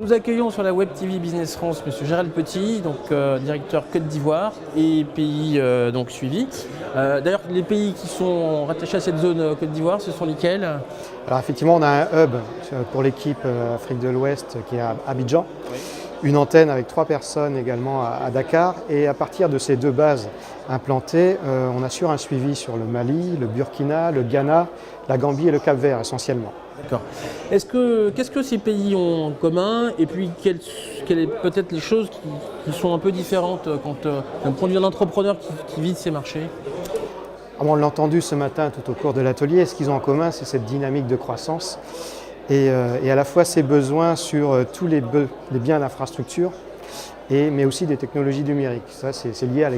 Nous accueillons sur la Web TV Business France Monsieur Gérald Petit, donc directeur Côte d'Ivoire et pays donc suivis. D'ailleurs, les pays qui sont rattachés à cette zone Côte d'Ivoire, ce sont lesquels? Alors effectivement, on a un hub pour l'équipe Afrique de l'Ouest qui est à Abidjan, oui. Une antenne avec 3 personnes également à Dakar, et à partir de ces 2 bases implantées, on assure un suivi sur le Mali, le Burkina, le Ghana, la Gambie et le Cap-Vert essentiellement. D'accord. Qu'est-ce que ces pays ont en commun, et puis quelles sont peut-être les choses qui sont un peu différentes quand d'un point de vue d'un entrepreneur qui vise ces marchés? On l'a entendu ce matin tout au cours de l'atelier, ce qu'ils ont en commun, c'est cette dynamique de croissance et à la fois ces besoins sur tous les biens d'infrastructure, mais aussi des technologies numériques. Ça, c'est lié à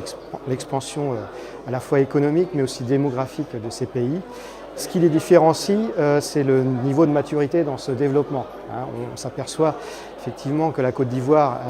l'expansion à la fois économique mais aussi démographique de ces pays. Ce qui les différencie, c'est le niveau de maturité dans ce développement. On s'aperçoit effectivement que la Côte d'Ivoire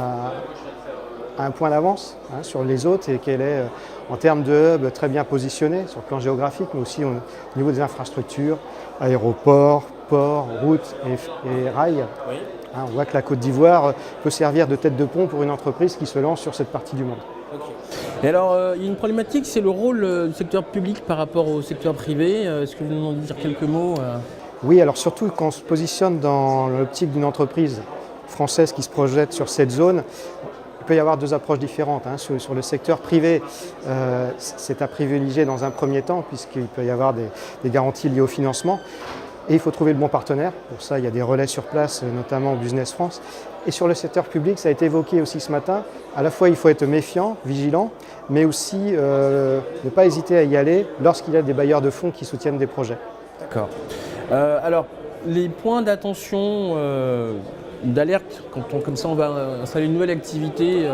a un point d'avance sur les autres et qu'elle est en termes de hub très bien positionnée sur le plan géographique, mais aussi au niveau des infrastructures, aéroports, ports, routes et rails. Oui. On voit que la Côte d'Ivoire peut servir de tête de pont pour une entreprise qui se lance sur cette partie du monde. Okay. Et alors, il y a une problématique, c'est le rôle du secteur public par rapport au secteur privé. Est-ce que vous nous en dire quelques mots? Oui, alors surtout quand on se positionne dans l'optique d'une entreprise française qui se projette sur cette zone, il peut y avoir 2 approches différentes. Sur le secteur privé, c'est à privilégier dans un premier temps, puisqu'il peut y avoir des garanties liées au financement. Et il faut trouver le bon partenaire. Pour ça, il y a des relais sur place, notamment Business France. Et sur le secteur public, ça a été évoqué aussi ce matin. À la fois, il faut être méfiant, vigilant, mais aussi ne pas hésiter à y aller lorsqu'il y a des bailleurs de fonds qui soutiennent des projets. D'accord. Alors, les points d'attention, d'alerte, quand comme ça on va installer une nouvelle activité,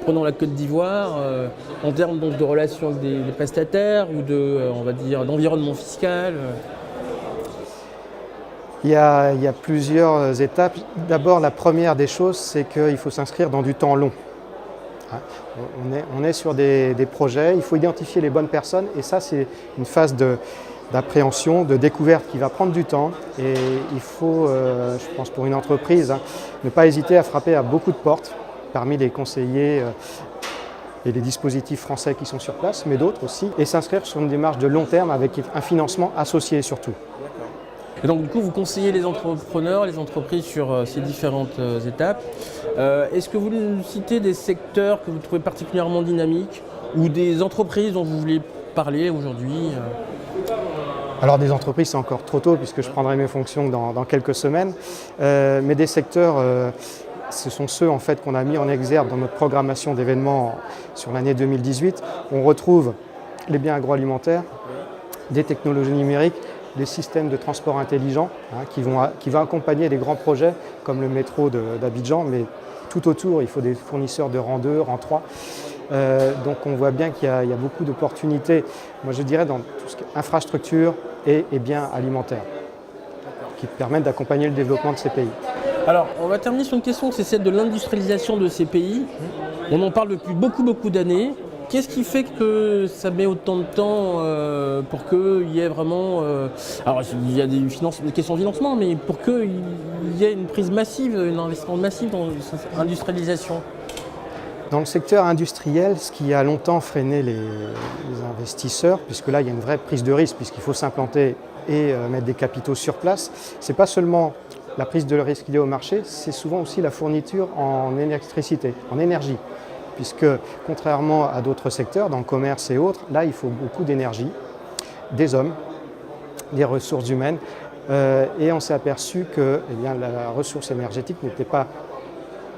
prenons la Côte d'Ivoire, en termes donc, de relations avec des prestataires ou on va dire, d'environnement fiscal. Il y a plusieurs étapes. D'abord, la première des choses, c'est qu'il faut s'inscrire dans du temps long. On est sur des projets, il faut identifier les bonnes personnes, et ça, c'est une phase d'appréhension, de découverte qui va prendre du temps. Et il faut, je pense pour une entreprise, ne pas hésiter à frapper à beaucoup de portes parmi les conseillers et les dispositifs français qui sont sur place, mais d'autres aussi, et s'inscrire sur une démarche de long terme avec un financement associé surtout. Et donc du coup, vous conseillez les entrepreneurs, les entreprises sur ces différentes étapes. Est-ce que vous nous citez des secteurs que vous trouvez particulièrement dynamiques ou des entreprises dont vous voulez parler aujourd'hui? Alors des entreprises, c'est encore trop tôt puisque je prendrai mes fonctions dans quelques semaines, mais des secteurs, ce sont ceux en fait qu'on a mis en exergue dans notre programmation d'événements sur l'année 2018. On retrouve les biens agroalimentaires, des technologies numériques, des systèmes de transport intelligents qui vont accompagner les grands projets comme le métro d'Abidjan, mais tout autour, il faut des fournisseurs de rang 2, rang 3. Donc on voit bien qu'il y a beaucoup d'opportunités, moi je dirais dans tout ce qui est infrastructure et biens alimentaires, qui permettent d'accompagner le développement de ces pays. Alors on va terminer sur une question, c'est celle de l'industrialisation de ces pays. On en parle depuis beaucoup d'années. Qu'est-ce qui fait que ça met autant de temps pour qu'il y ait vraiment... alors il y a des questions de financement, mais pour qu'il y ait une prise massive, un investissement massif dans l'industrialisation? Dans le secteur industriel, ce qui a longtemps freiné les investisseurs, puisque là il y a une vraie prise de risque, puisqu'il faut s'implanter et mettre des capitaux sur place, ce n'est pas seulement la prise de risque liée au marché, c'est souvent aussi la fourniture en électricité, en énergie. Puisque contrairement à d'autres secteurs, dans le commerce et autres, là il faut beaucoup d'énergie, des hommes, des ressources humaines, et on s'est aperçu que la ressource énergétique n'était pas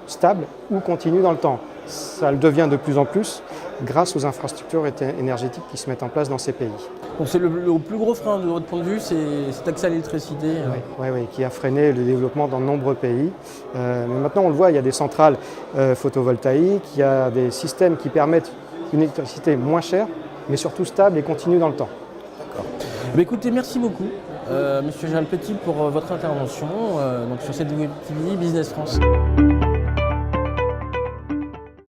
stable ou continue dans le temps. Ça le devient de plus en plus grâce aux infrastructures énergétiques qui se mettent en place dans ces pays. Donc c'est le plus gros frein de votre point de vue, c'est cet accès à l'électricité. Oui, qui a freiné le développement dans de nombreux pays. Mais maintenant on le voit, il y a des centrales photovoltaïques, il y a des systèmes qui permettent une électricité moins chère, mais surtout stable et continue dans le temps. D'accord. Écoutez, merci beaucoup, Monsieur Gérald Petit, pour votre intervention donc sur cette Web TV Business France.